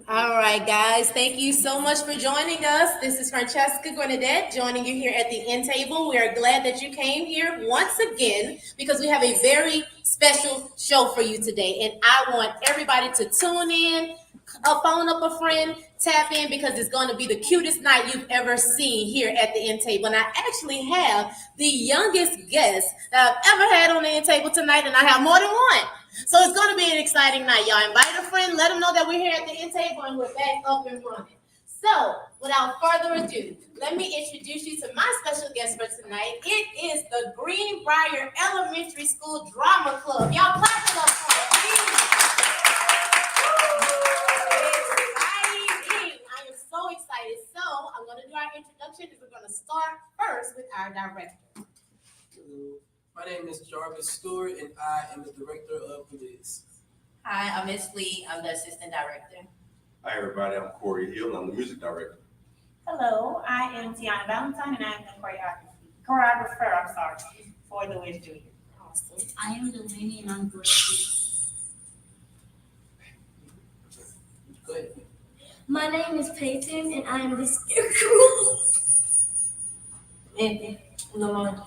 All right, guys, thank you so much for joining us. This is Francesca Grenadette joining you here at the end table. We are glad that you came here once again because we have a very special show for you today. And I want everybody to tune in, phone up a friend, tap in because it's going to be the cutest night you've ever seen here at the end table. And I actually have the youngest guest that I've ever had on the end table tonight, and I have more than one. So it's going to be an exciting night, y'all. Invite a friend, let them know that we're here at the end table and we're back up and running. So, without further ado, let me introduce you to my special guest for tonight. It is the Greenbrier Elementary School Drama Club. Y'all clap it up for it, please. Exciting. I am so excited. So, I'm going to do our introduction and we're going to start first with our director. Hello. My name is Jarvis Stewart, and I am the director of the Wiz. Hi, I'm Miss Lee. I'm the assistant director. Hi everybody, I'm Corey Hill, I'm the music director. Hello, I am Tiana Valentine and I am the choreographer, for the Wiz Junior. Awesome. I am Delaney and I'm Gracie. Go ahead. My name is Peyton and I am the scarecrow. And Lamont.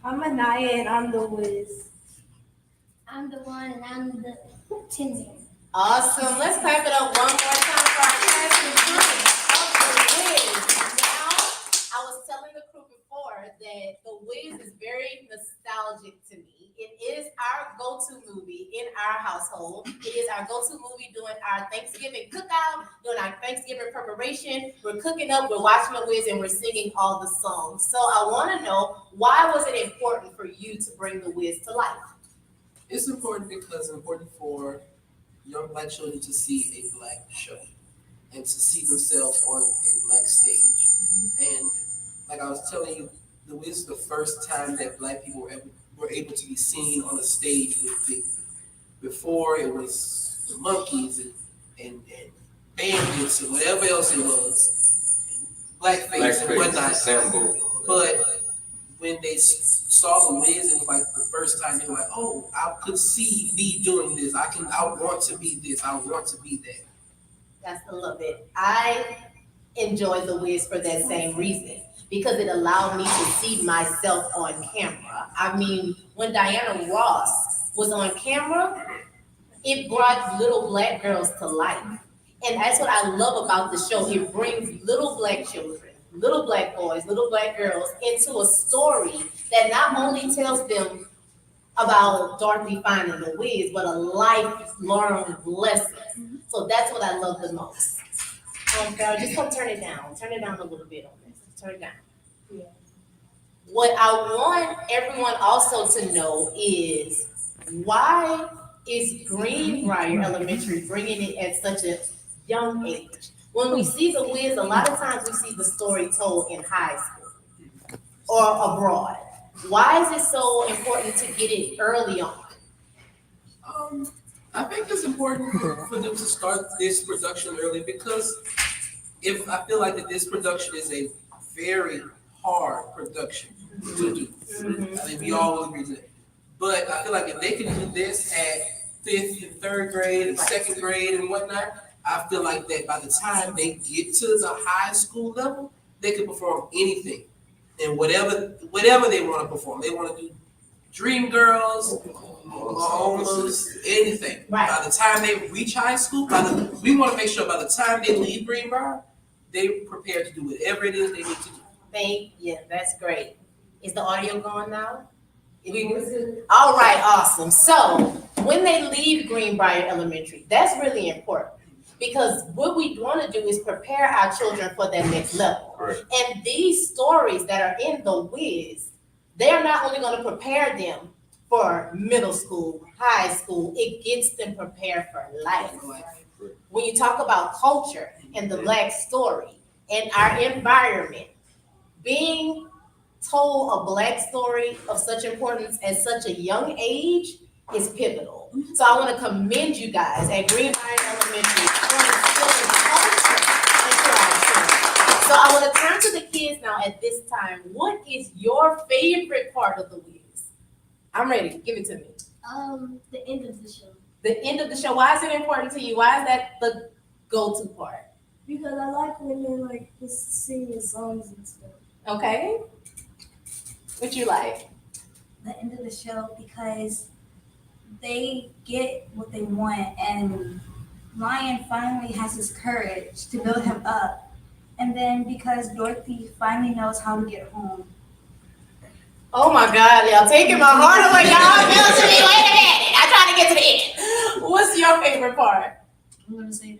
I'm Anaya and I'm the Wiz. I'm the one and I'm the tin man. Awesome. Let's clap it up one more time for our cast and crew of The Wiz. Now, I was telling the crew before that The Wiz is very nostalgic to me. It is our go-to movie in our household. It is our go-to movie during our Thanksgiving cookout, during our Thanksgiving preparation. We're cooking up, we're watching The Wiz, and we're singing all the songs. So I want to know, why was it important for you to bring The Wiz to life? It's important because it's important for young black children to see a black show and to see themselves on a black stage. And like I was telling you, The Wiz is the first time that black people were able to be seen on a stage with big. Before it was the Monkees and Bandits and whatever else it was, and Blackface and whatnot. Sambo. But when they saw The Wiz, it was like the first time they were like, "Oh, I could see me doing this. I want to be this. I want to be that." That's I love it. I enjoy The Wiz for that same reason because it allowed me to see myself on camera. I mean, when Diana Ross was on camera, it brought little black girls to life. And that's what I love about the show. It brings little black children, little black boys, little black girls into a story that not only tells them about Dorothy finding The Wiz, but a life-learned lesson. So that's what I love the most. Farrah, just come turn it down. Turn it down a little bit on this. Turn it down. Yeah. What I want everyone also to know is, why is Greenbrier Elementary bringing it at such a young age? When we see The Wiz, a lot of times we see the story told in high school or abroad. Why is it so important to get it early on? I think it's important for them to start this production early because if I feel like that this production is a very hard production to do. I mean, we all will agree to that. But I feel like if they can do this at 5th and 3rd grade and 2nd grade and whatnot, I feel like that by the time they get to the high school level, they can perform anything and whatever they want to perform. They want to do Dream Girls, almost anything. Right. By the time they reach high school, we want to make sure by the time they leave Greenbrier, they're prepared to do whatever it is they need to do. Yeah, that's great. Is the audio going now? All right, awesome. So when they leave Greenbrier Elementary, that's really important because what we want to do is prepare our children for that next level. Right. And these stories that are in The Wiz, they're not only going to prepare them for middle school, high school, it gets them prepared for life. When you talk about culture and the black story and our environment, being told a black story of such importance at such a young age is pivotal. So I want to commend you guys at Greenbrier Elementary for instilling culture into our children. So I want to turn to the kids now at this time. What is your favorite part of The Wiz? I'm ready. Give it to me. The end of the show. The end of the show. Why is it important to you? Why is that the go-to part? Because I like when they like just singing songs and stuff. Okay. What you like? The end of the show because they get what they want, and Lion finally has his courage to build him up, and then because Dorothy finally knows how to get home. Oh my God, y'all taking my heart away, y'all. Feel to me. Wait a minute. I'm trying to get to the end. What's your favorite part? I'm gonna say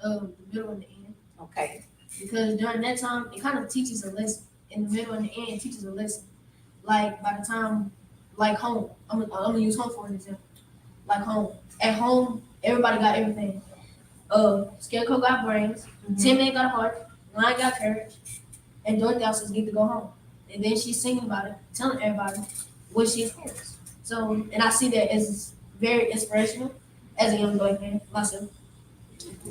the middle and the end Okay. because during that time it kind of teaches a lesson. In the middle and the end, it teaches a lesson. Like by the time, like home, I'm gonna use home for an example. Like home, at home, everybody got everything. Scarecrow got brains, Tin Man got a heart, Lion got courage, and Dorothy also get to go home. And then she's singing about it, telling everybody what she experienced. So, and I see that as very inspirational as a young black man myself.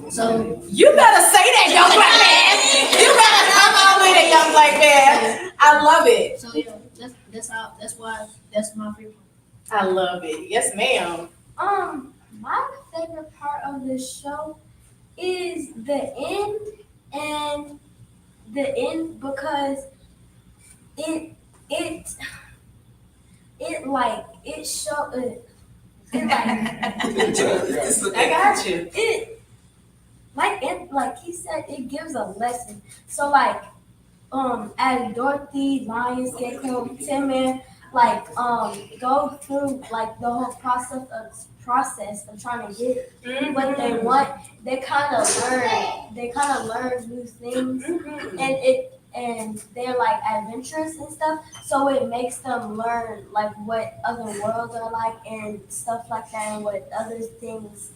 So, You better say that, young black man. You better come on with it, young black man. I love it. so yeah, that's my favorite. I love it. Yes, ma'am. My favorite part of the show is the end, and the end because it like it show it like I got you. it like he said, it gives a lesson. So like as Dorothy, Lion, Scarecrow, Tin Man go through like the whole process of trying to get what they want, they kind of learn new things, and they're like adventurous and stuff, so it makes them learn like what other worlds are like and stuff like that, and what other things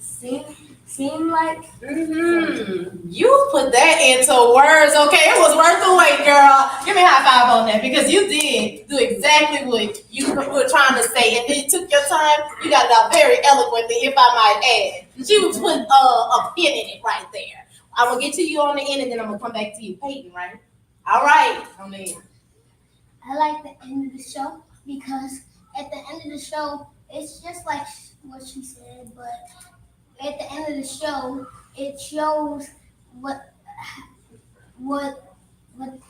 seem like. You put that into words, okay? It was worth the wait, girl. Give me a high five on that because you did do exactly what you were trying to say, and then you took your time. You got it out very eloquently, if I might add. She was putting a pin in it right there. I'm gonna get to you on the end, and then I'm gonna come back to you, Peyton. Right? All right. On the end. I like the end of the show because at the end of the show, it's just like what she said, but at the end of the show, it shows what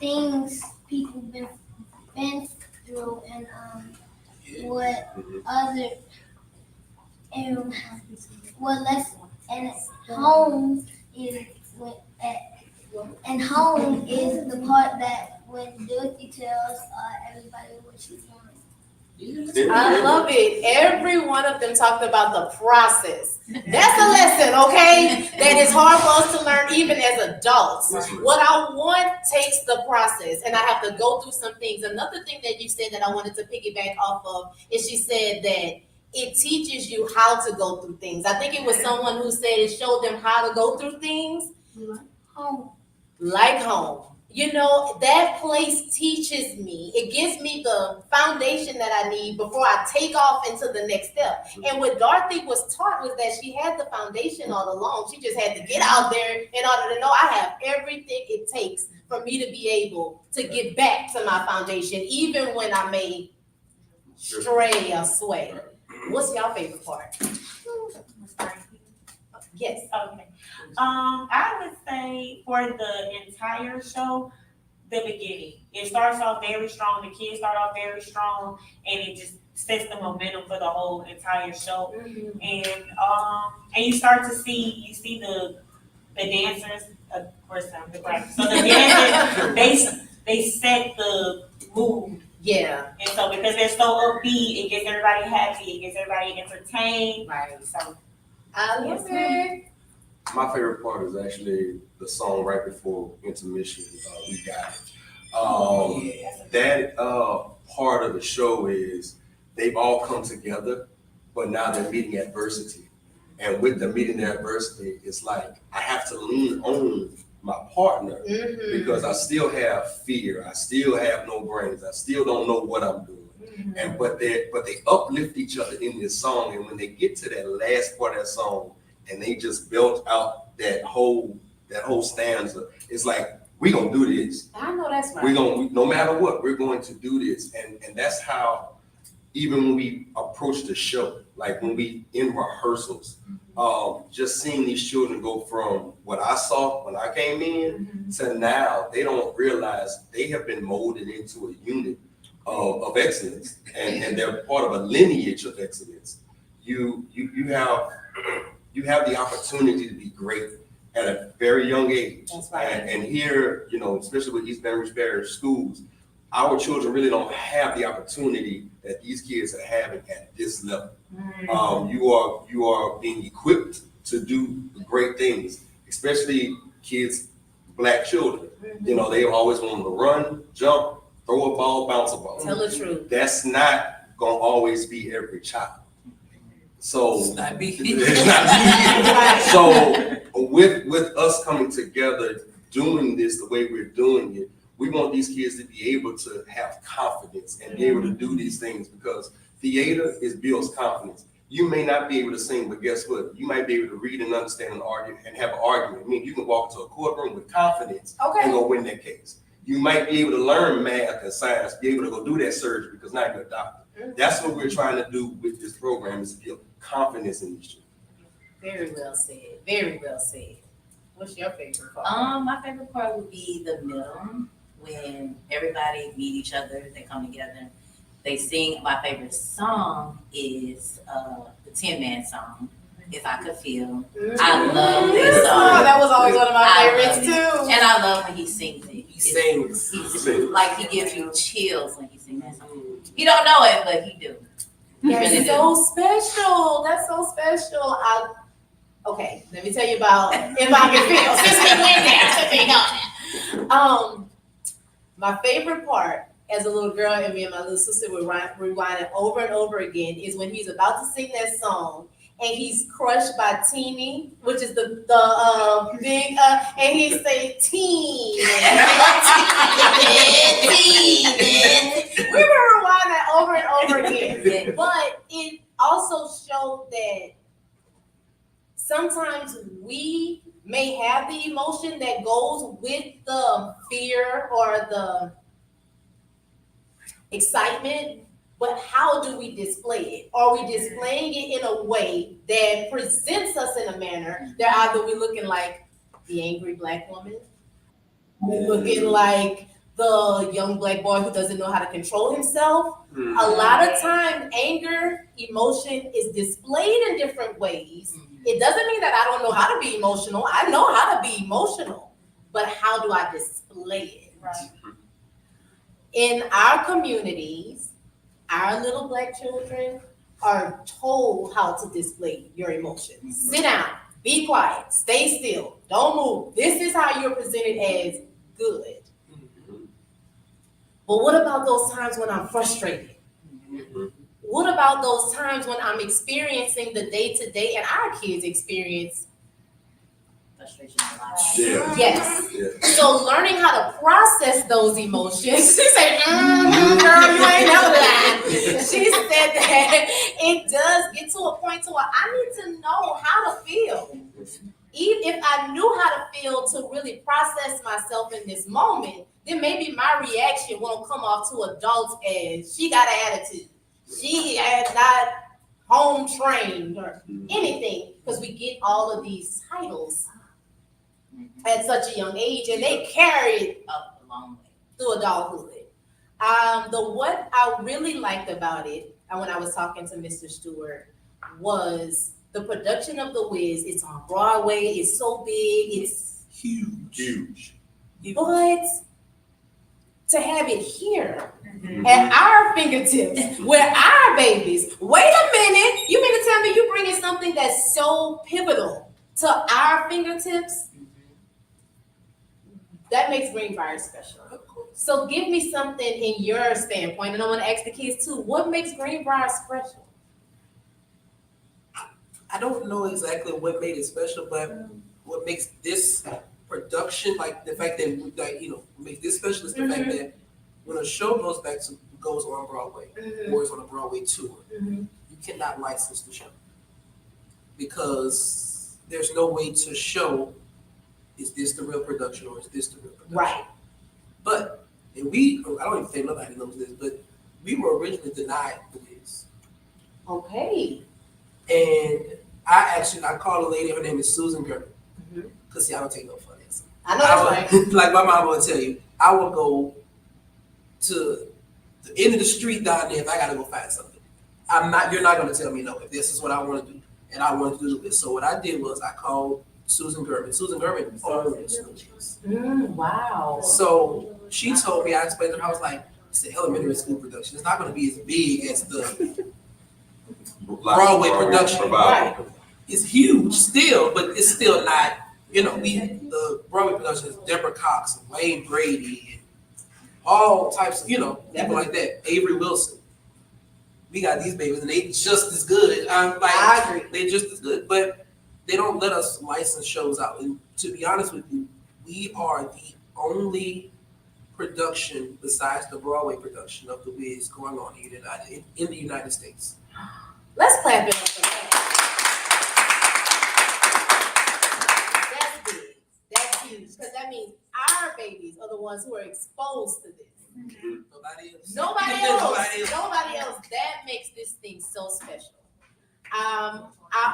things people been through, and what other and what less, and home is home is the part that when Dorothy tells everybody what she's doing. I love it. Every one of them talked about the process. That's a lesson, okay? That is hard for us to learn even as adults. What I want takes the process, and I have to go through some things. Another thing that you said that I wanted to piggyback off of is she said that it teaches you how to go through things. I think it was someone who said it showed them how to go through things. Home. Like home. You know, that place teaches me. It gives me the foundation that I need before I take off into the next step. And what Dorothy was taught was that she had the foundation all along. She just had to get out there in order to know I have everything it takes for me to be able to get back to my foundation, even when I may stray or sway. What's your favorite part? Yes. Okay. I would say for the entire show, the beginning. It starts off very strong. The kids start off very strong, and it just sets the momentum for the whole entire show. And you start to see the dancers. Of course, I'm the graphic. So the dancers, they set the mood. Yeah. And so because they're so upbeat, it gets everybody happy. It gets everybody entertained. Right. So I love it. My favorite part is actually the song right before intermission, We Got It. That part of the show is they've all come together, but now they're meeting adversity. And with the meeting their adversity, it's like I have to lean on my partner because I still have fear. I still have no brains. I still don't know what I'm doing. And but they uplift each other in this song. And when they get to that last part of that song, and they just built out that whole stanza, it's like, we're gonna do this. I know that's right. No matter what, we're going to do this. And that's how, even when we approach the show, like when we in rehearsals, just seeing these children go from what I saw when I came in to now, they don't realize they have been molded into a unit of excellence, and they're part of a lineage of excellence. You have the opportunity to be great at a very young age. That's right. And here, you know, especially with East Baton Rouge Parish schools, our children really don't have the opportunity that these kids are having at this level. You are being equipped to do great things, especially kids, Black children. You know, they always want to run, jump, throw a ball, bounce a ball. Tell the truth. That's not gonna always be every child. So It's not me. it's not so with us coming together, doing this the way we're doing it, we want these kids to be able to have confidence and be able to do these things, because theater builds confidence. You may not be able to sing, but guess what? You might be able to read and understand an argument and have an argument. I mean, you can walk into a courtroom with confidence and go win that case. You might be able to learn math and science, be able to go do that surgery because now you're a doctor. That's what we're trying to do with this program, is build confidence in these children. Very well said. Very well said. What's your favorite part? My favorite part would be the middle, when everybody meet each other, they come together, they sing. My favorite song is the Tin Man song, If I Could Feel. I love this song. Oh, that was always one of my I favorites love too. And I love when he sings it. He sings. Like he gives you chills when he sings that song. He don't know it, but he do. He That's really so special. That's so special. Okay, let me tell you about If I Can Feel. Since we went there, since we know. My favorite part as a little girl, and me and my little sister would rewind it over and over again, is when he's about to sing that song and he's crushed by Teeny, which is the big and he say teen. We would rewind that over and over again. But it also showed that sometimes we may have the emotion that goes with the fear or the excitement, but how do we display it? Are we displaying it in a way that presents us in a manner that either we're looking like the angry Black woman, we're looking like the young Black boy who doesn't know how to control himself? A lot of times, anger, emotion is displayed in different ways. It doesn't mean that I don't know how to be emotional. I know how to be emotional, but how do I display it? Right. In our communities, our little Black children are told how to display your emotions. Sit down, be quiet, stay still, don't move. This is how you're presented as good. But what about those times when I'm frustrated? What about those times when I'm experiencing the day-to-day, and our kids experience Frustration a lot. Yeah. yes. Yeah. So learning how to process those emotions. She said, girl, you ain't never lied. She said that it does get to a point to where I need to know how to feel. Even if I knew how to feel to really process myself in this moment, then maybe my reaction won't come off to adults as she got an attitude. She is not home trained or anything, because we get all of these titles at such a young age, and they carry it Up a long way. through adulthood. What I really liked about it, and when I was talking to Mr. Stewart, was the production of The Wiz. It's on Broadway. It's so big. It's Huge. but to have it here at our fingertips, where our babies. Wait a minute. You mean to tell me you bringing something that's so pivotal to our fingertips? That makes Greenbrier special. So give me something in your standpoint, and I want to ask the kids too. What makes Greenbrier special? I don't know exactly what made it special, but what makes this production, like the fact that, like, you know, makes this special is the fact that when a show goes on Broadway or is on a Broadway tour, you cannot license the show because there's no way to show, is this the real production or is this the real production? Right. But, and I don't even think nobody knows this, but we were originally denied The Wiz. Okay. And I called a lady, her name is Susan Gerber. Cause see, I don't take no funny. I know that's right. Like my mom will tell you, I will go to the end of the street down there if I gotta go find something. You're not gonna tell me no if this is what I wanna do and I want to do this. So what I did was I called Susan Gerber. Susan Gerber owns schools. Wow. So she told me, I explained to her, I was like, it's the elementary school production. It's not gonna be as big as the Broadway production. Right. It's huge still, but it's still not, the Broadway production is Deborah Cox, Wayne Brady, and all types of, people like that. Avery Wilson. We got these babies and they just as good. I agree. They're just as good, but they don't let us license shows out. And to be honest with you, we are the only production besides the Broadway production of The Wiz going on here in the United States. Let's clap it up for that. That's big. That's huge. Because that means our babies are the ones who are exposed to this. Nobody else. Nobody else. That makes this thing so special. I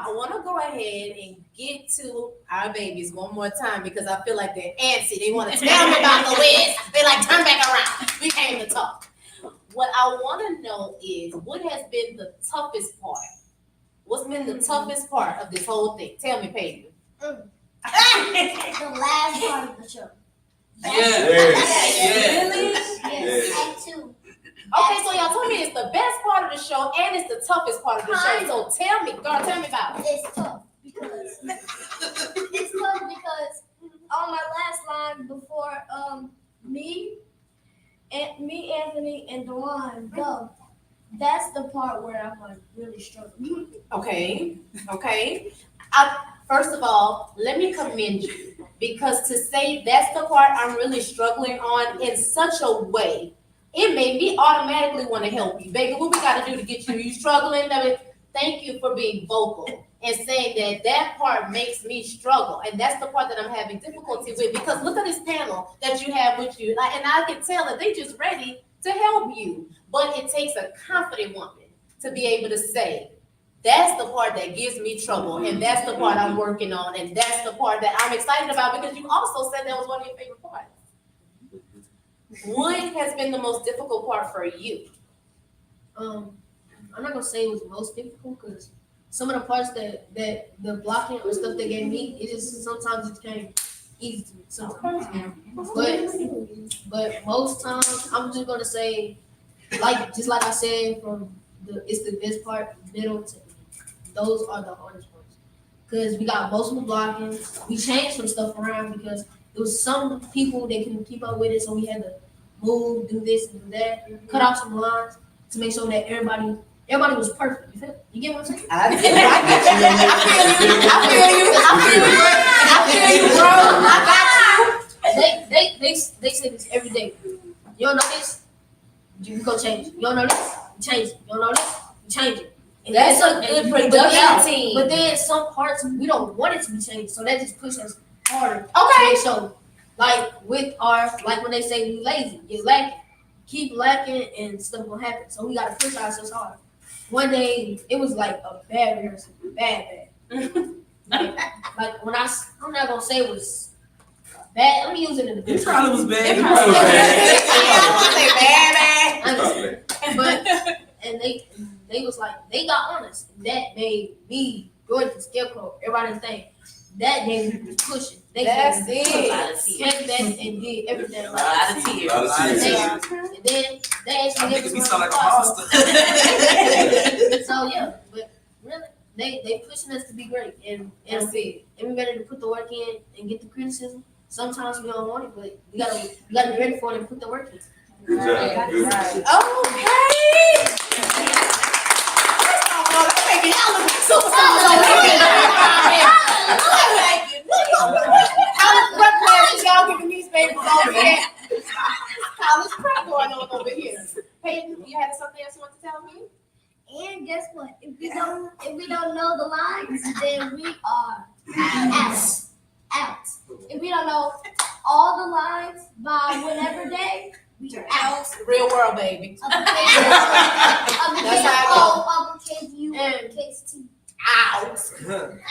want to go ahead and get to our babies one more time because I feel like they're antsy. They want to tell me about The Wiz. They're like, turn back around. We came to talk. What I want to know is what has been the toughest part? What's been the toughest part of this whole thing? Tell me, Peyton. The last part of the show. Yes. Really? Yes. Act 2. Okay, so y'all told me it's the best part of the show and it's the toughest part of the show. So tell me, girl, tell me about it. It's tough because on my last line before me, Anthony, and Dewan go, that's the part where I'm like really struggling. Okay. First of all, let me commend you because to say that's the part I'm really struggling on in such a way, it made me automatically want to help you. Baby, what we got to do to get you? You struggling? Thank you for being vocal and saying that part makes me struggle. And that's the part that I'm having difficulty with because look at this panel that you have with you. And I can tell that they just ready to help you. But it takes a confident woman to be able to say, that's the part that gives me trouble. And that's the part I'm working on. And that's the part that I'm excited about because you also said that was one of your favorite parts. What has been the most difficult part for you? I'm not gonna say it was the most difficult because some of the parts that the blocking or stuff they gave me, it just sometimes it came easy to me sometimes. But most times I'm just gonna say, like I said, it's the best part, middle to those are the hardest parts. Because we got multiple blockings. We changed some stuff around because there was some people that couldn't keep up with it, so we had to move, do this and do that, cut off some lines to make sure that everybody was perfect. You get what I'm saying? I feel you, bro. I got you. They say this every day. You don't know this? You go change it. You don't know this? You change it. You don't know this? You change it. And That's a good production team. But then some parts we don't want it to be changed, so that just pushes us harder. Okay. So like with like when they say we lazy, get lacking, keep lacking, and stuff will happen. So we gotta push ourselves hard. One day it was like a bad rehearsal, bad. like when I'm not gonna say it was bad. Let me use it in the It probably was bad. But and they was like they got honest. That made me Georgia Scarecrow, everybody think that made me pushing. They That's came it. back and did everything. A lot of tears. And then they I'm actually making me sound like a monster. So yeah, but really they pushing us to be great and we better to put the work in and get the criticism. Sometimes we don't want it, but we gotta be ready for it and put the work in. Good job. Good job. Okay. I'm making y'all look like superstars over here. College prep classes, y'all giving newspapers over here. College prep going on over here. Peyton, you had something else you want to tell me? And guess what? If we don't know the lines, then we are out. If we don't know all the lines by whatever day, we are out. Real world, baby. Other kids, That's how I go. other kids, you And Out.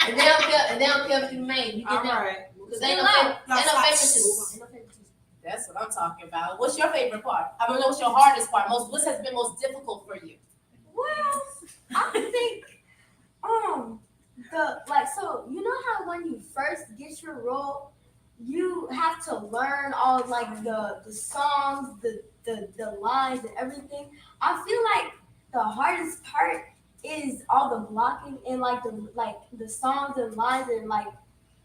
and they don't care if you made. You All get that. right. Because they no favoritism. That's what I'm talking about. What's your favorite part? I mean, what's your hardest part? What has been most difficult for you? Well, I think so you know how when you first get your role, you have to learn all like the songs, the lines and everything. I feel like the hardest part is all the blocking and like the songs and lines and like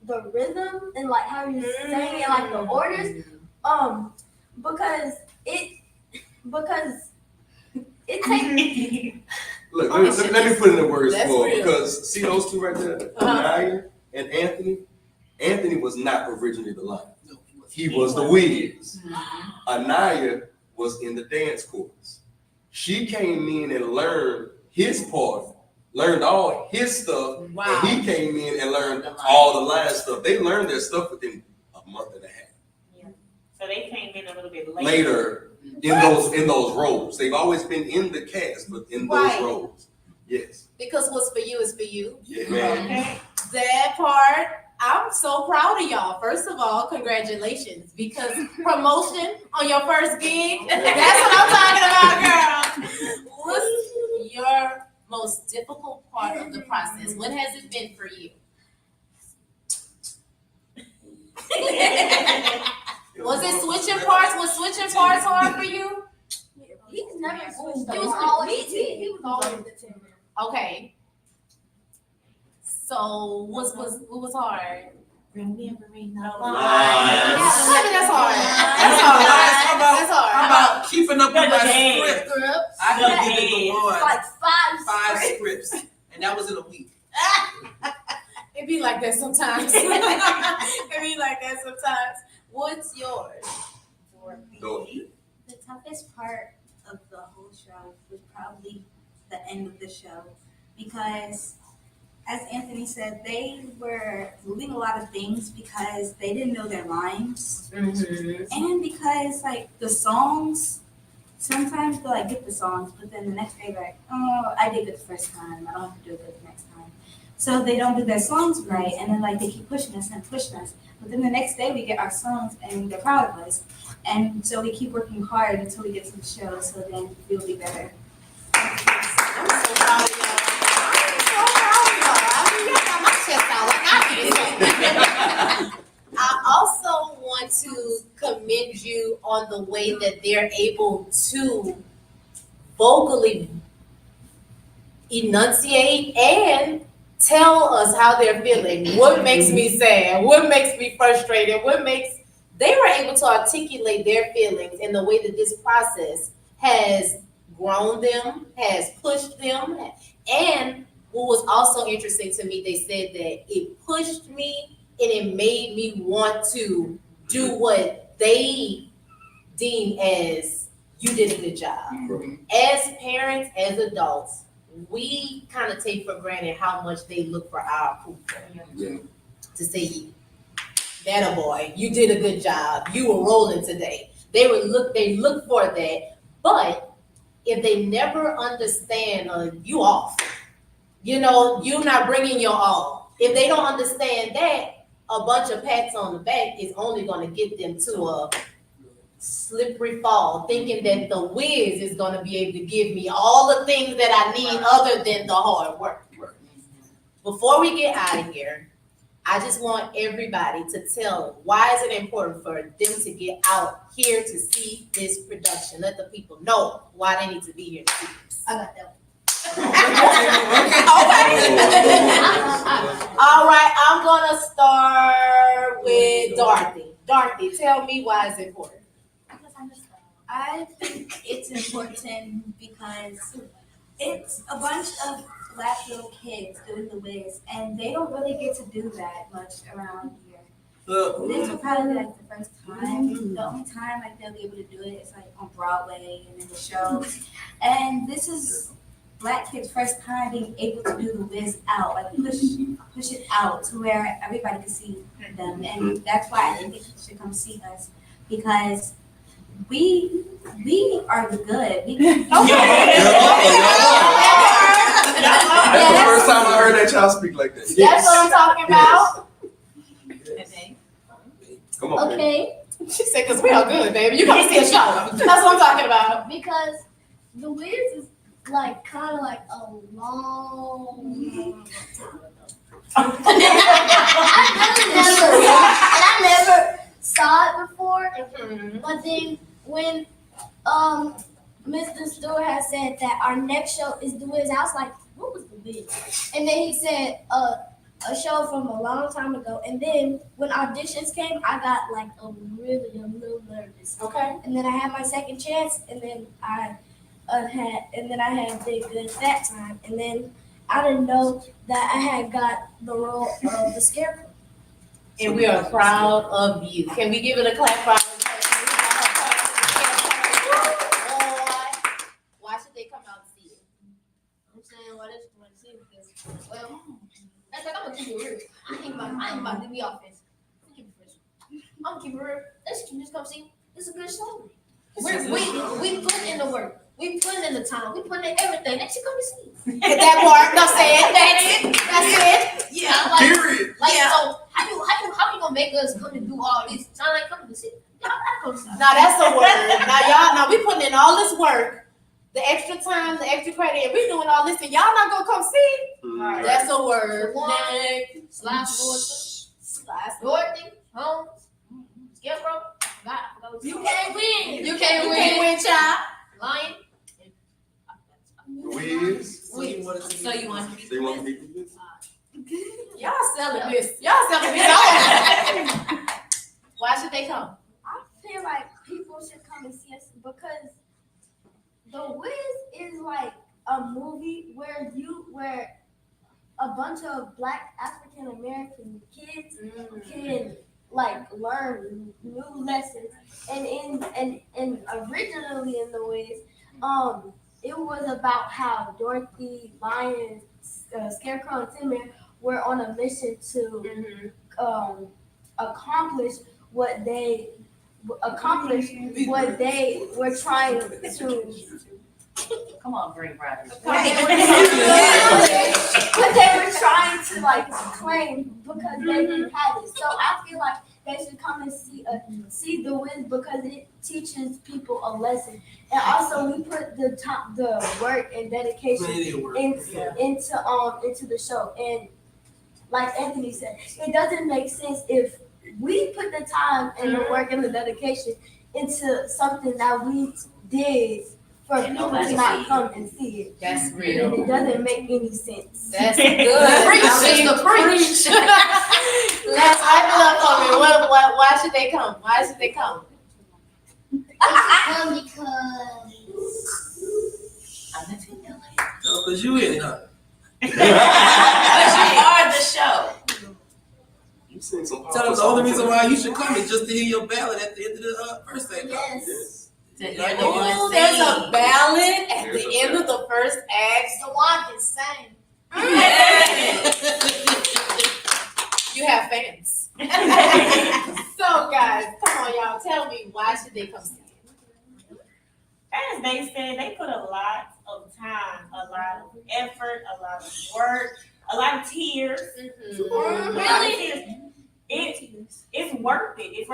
the rhythm and like how you sing and like the orders. Because it takes Look, let me put it in words That's for real. because see those two right there, Anaya and Anthony. Anthony was not originally the lion. No, He was the Wiz. Anaya was in the dance chorus. She came in and learned his part, learned all his stuff, Wow. and he came in and learned all the line stuff. They learned their stuff within a month and a half. So they came in a little bit Later in those roles. They've always been in the cast, but in those Right. roles. Yes. Because what's for you is for you. Yeah, man. Okay. That part, I'm so proud of y'all. First of all, congratulations. Because promotion on your first gig, that's what I'm talking about, girl. What's your most difficult part of the process? What has it been for you? Was it switching parts? Was switching parts hard for you? he's never switched. He was always he was always the team. Okay. So what was hard? Remembering the lines. Lines. I mean, that's hard. That's How hard. about- That's hard. How about keeping up with my Good script? Scripts. I can give it the one, Like five 5 scripts, and that was in a week. It be like that sometimes. It be like that sometimes. What's yours? Go. The toughest part of the whole show was probably the end of the show because, as Anthony said, they were moving a lot of things because they didn't know their lines and because like the songs, sometimes they'll like get the songs, but then the next day they're like, oh, I did it the first time, I don't have to do it good the next time. So they don't do their songs right, and then like they keep pushing us and pushing us. But then the next day we get our songs and they're proud of us. And so we keep working hard until we get to the show, so then we'll be better. I'm so proud of y'all. I'm so proud of y'all. I mean, y'all got my chest out like I did. I also want to commend you on the way that they're able to vocally enunciate and tell us how they're feeling. What makes me sad? What makes me frustrated? They were able to articulate their feelings in the way that this process has grown them, has pushed them. And what was also interesting to me, they said that it pushed me and it made me want to do what they deem as you did a good job. As parents, as adults, we kind of take for granted how much they look for our approval. Yeah. To say, that a boy, you did a good job. You were rolling today. They look for that. But if they never understand, you off. You know, you're not bringing your all. If they don't understand that, a bunch of pats on the back is only going to get them to a slippery fall, thinking that the Wiz is going to be able to give me all the things that I need other than the hard work. Before we get out of here, I just want everybody to tell why is it important for them to get out here to see this production. Let the people know why they need to be here to see this. I got that one. Okay. All right, I'm gonna start with Dorothy. Dorothy, tell me why it's important. I think it's important because it's a bunch of Black little kids doing the Wiz, and they don't really get to do that much around here. This will probably be like the first time. The only time like they'll be able to do it is like on Broadway and in the shows. And this is Black kids' first time being able to do the Wiz out, like push it out to where everybody can see them. And that's why I think they should come see us because we are the good. That's the first time I heard that child speak like that. That's what I'm talking about. Come on, baby. Okay, She said, "Cause we all good, baby. You come see a show. That's what I'm talking about." because The Wiz is like kind of like a long. I never saw it before. But then when Mr. Stewart had said that our next show is The Wiz, I was like, what was The Wiz? And then he said a show from a long time ago. And then when auditions came, I got like a little nervous. Okay. And then I had my second chance, and then I had did good that time. And then I didn't know that I had got the role of the Scarecrow. And we are proud of you. Can we give it a clap for our Why should they come out and see it? I'm saying, well, that's what I see because, well, that's like, I'm gonna keep it real. I ain't about to be offensive. I'm gonna keep it real. Let's just come see. It's a good show. We put in the work. We put in the time. We put in everything. Let you come and see. Get that part. No, say it. That's it. That's it. Yeah. Like, Period. like so, how you gonna make us come and do all this? Y'all ain't coming to see. Y'all gotta come see. Now that's a word. Now we putting in all this work, the extra time, the extra credit, and we doing all this, and y'all not gonna come see? Mm. That's a word. Next. Slide Dorothy, Holmes, Scarecrow. You can't win. You can't win, child. Lion. The Wiz. So you want to So you want to be So you want to be this? Y'all selling this. Y'all selling this. Why should they come? I feel like people should come and see us because The Wiz is like a movie where a bunch of Black African American kids can like learn new lessons. And originally in The Wiz, it was about how Dorothy, Lion, Scarecrow, and Tin Man were on a mission to accomplish what they were trying to. Come on, Green Brothers. What they were trying to like claim because they didn't have it. So I feel like they should come and see The Wiz because it teaches people a lesson. And also we put the work and dedication into the show. And like Anthony said, it doesn't make sense if we put the time and the work and the dedication into something that we did for people to not come and see it. That's And real. it doesn't make any sense. That's good. Preach, sister, preach. Let's hype it up for me. Why should they come? Why should they come? Because I'm the female. Because you in it, huh? But you are the show. You sing some. Tell them the only reason why you should come is just to hear your ballad at the end of the first thing. Yes. You're the one Ooh, there's a singing. ballad at the end of the first act. The one can sing. You have fans. So guys, come on, y'all. Tell me, why should they come see it? As they said, they put a lot of time, a lot of effort, a lot of work, a lot of tears. Really? It's worth it. It's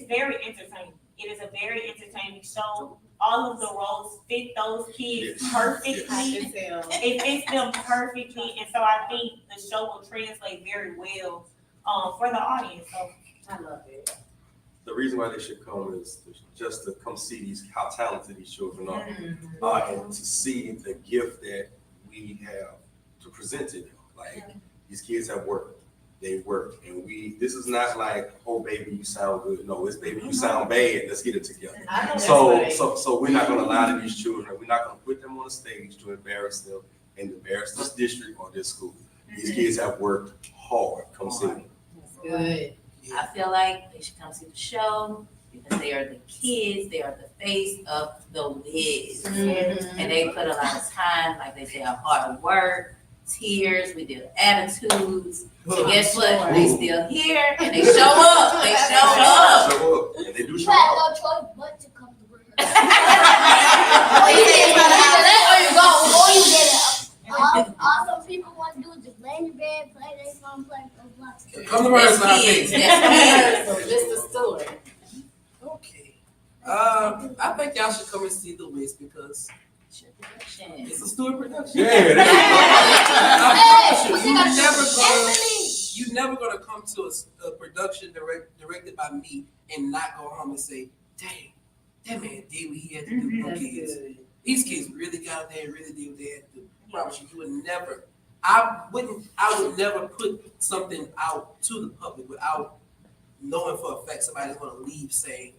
very entertaining. It is a very entertaining show. All of the roles fit those kids perfectly. It fits them perfectly, and so I think the show will translate very well for the audience. So I love it. The reason why they should come is just to come see how talented these children are, and to see the gift that we have to present to them. Like these kids have worked. They work, and this is not like, oh baby, you sound good. No, it's baby, you sound bad. Let's get it together. So we're not gonna lie to these children. We're not gonna put them on a stage to embarrass them and embarrass this district or this school. These kids have worked hard. Come see them. Good. I feel like they should come see the show because they are the kids. They are the face of The Wiz. And they put a lot of time, like they say, hard work, tears. We did attitudes. So guess what? They still here and they show up. They show up. Show up, and they do you show had up. no choice but to come to rehearsal. Or you get it. Or you get it Come to rehearsal, I Kids, think. that's Mr. Stewart. Okay. I think y'all should come and see The Wiz because kids. it's a Stewart production. Yeah, I promise you, Anthony. you're never gonna come to a production directed by me and not go home and say, dang, that man did what he had to do for kids. These kids really got out there and really did what they had to do. I promise you would never. I would never put something out to the public without knowing for a fact somebody's gonna leave saying,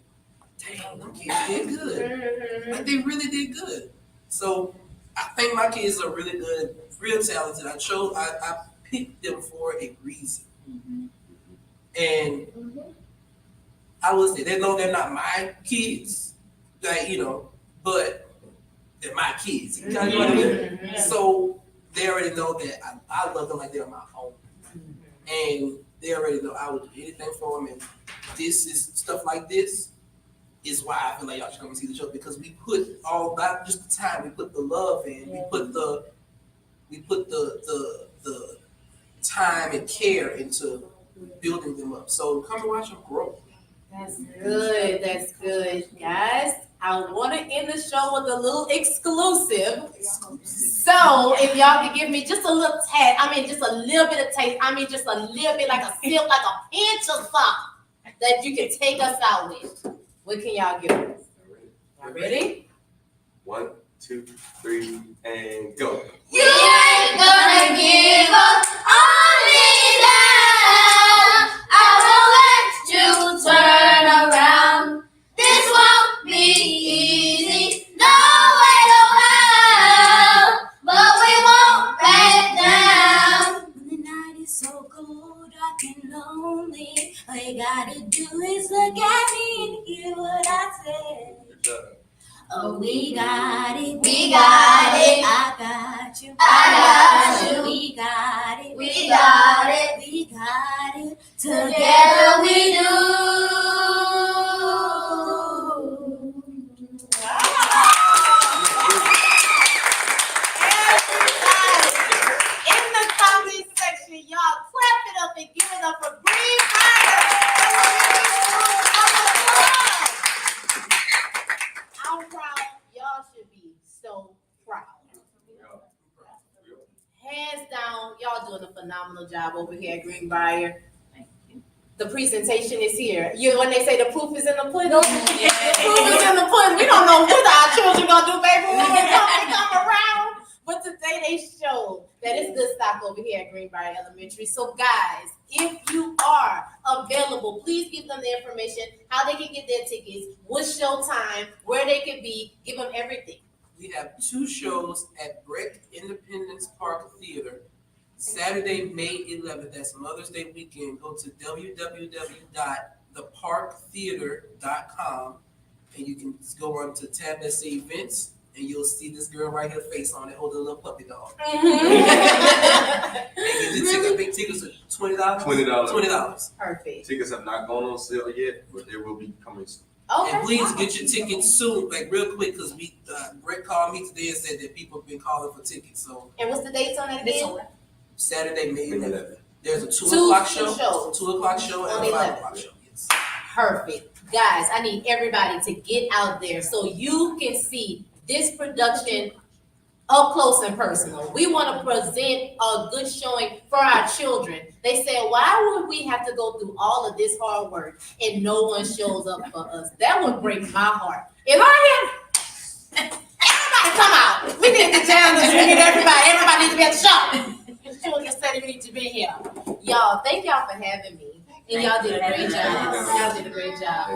dang, them kids did good. Like they really did good. So I think my kids are really good, real talented. I picked them for a reason. And I will say, they know they're not my kids, like, but they're my kids. You know what I mean? So they already know that I love them like they're my own. And they already know I would do anything for them. And this is stuff like this is why I feel like y'all should come and see the show, because we put all, not just the time, we put the love in, we put the time and care into building them up. So come and watch them grow. That's good. That's good, guys. I want to end the show with a little exclusive. So if y'all could give me just a little taste, just a little bit of taste. Just a little bit, like a sip, like a pinch of something that you can take us out with. What can y'all give us? Y'all ready? 1, 2, 3, and go. You ain't gonna give up on me now. I will let you turn around. This won't be easy, no way, no how. But we won't back down. When the night is so cold, dark and lonely, all you gotta do is look at me and hear what I say. Good job. Oh, we got it, we got it. I got you, I got you. We got it, we got it, we got it. Together we do. In the comment section, y'all clap it up and give it up for Green Fire. I'm proud. Y'all should be so proud. Hands down, y'all doing a phenomenal job over here at Greenbrier. Thank you. The presentation is here. When they say the proof is in the pudding, the proof is in the pudding. We don't know what our children gonna do, baby, when they come around. But today they showed that it's good stock over here at Greenbrier Elementary. So guys, if you are available, please give them the information, how they can get their tickets, what show time, where they can be, give them everything. We have 2 shows at Breck Independence Park Theater, Saturday, May 11th. That's Mother's Day weekend. Go to www.theparktheater.com and you can go on to tab that say events, and you'll see this girl right here face on it holding a little puppy dog. And the ticket, big tickets are $20. $20. Perfect. Tickets have not gone on sale yet, but they will be coming soon. Okay. And please get your tickets soon, like real quick, because Brett called me today and said that people have been calling for tickets. So And what's the dates on that again? Saturday, May May 11th. 11th. There's a 2 Two o'clock show, shows. 2 o'clock show, and On a 5 11th. o'clock show. Yes. Perfect. Guys, I need everybody to get out there so you can see this production up close and personal. We want to present a good showing for our children. They said, why would we have to go through all of this hard work and no one shows up for us? That would break my heart. If I had, everybody come out. We need the janitors, we need everybody. Everybody needs to be at the shop. Children said we need to be here. Y'all, thank y'all for having me. And y'all did a great job. Y'all did a great job.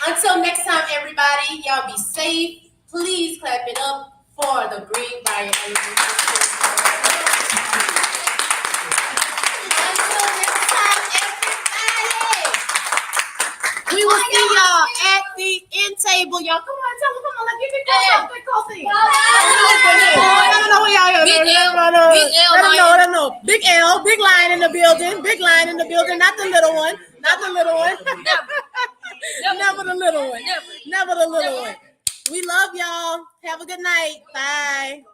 Until next time, everybody, y'all be safe. Please clap it up for the Greenbrier Elementary School. Until next time, everybody. We will see y'all at the end table. Y'all, come on, tell them, come on, let's get it close. Let them know who y'all are. Let them know. Big L, big lion in the building. Big lion in the building, not the little one. Not the little one. Never the little one. Never the little one. We love y'all. Have a good night. Bye.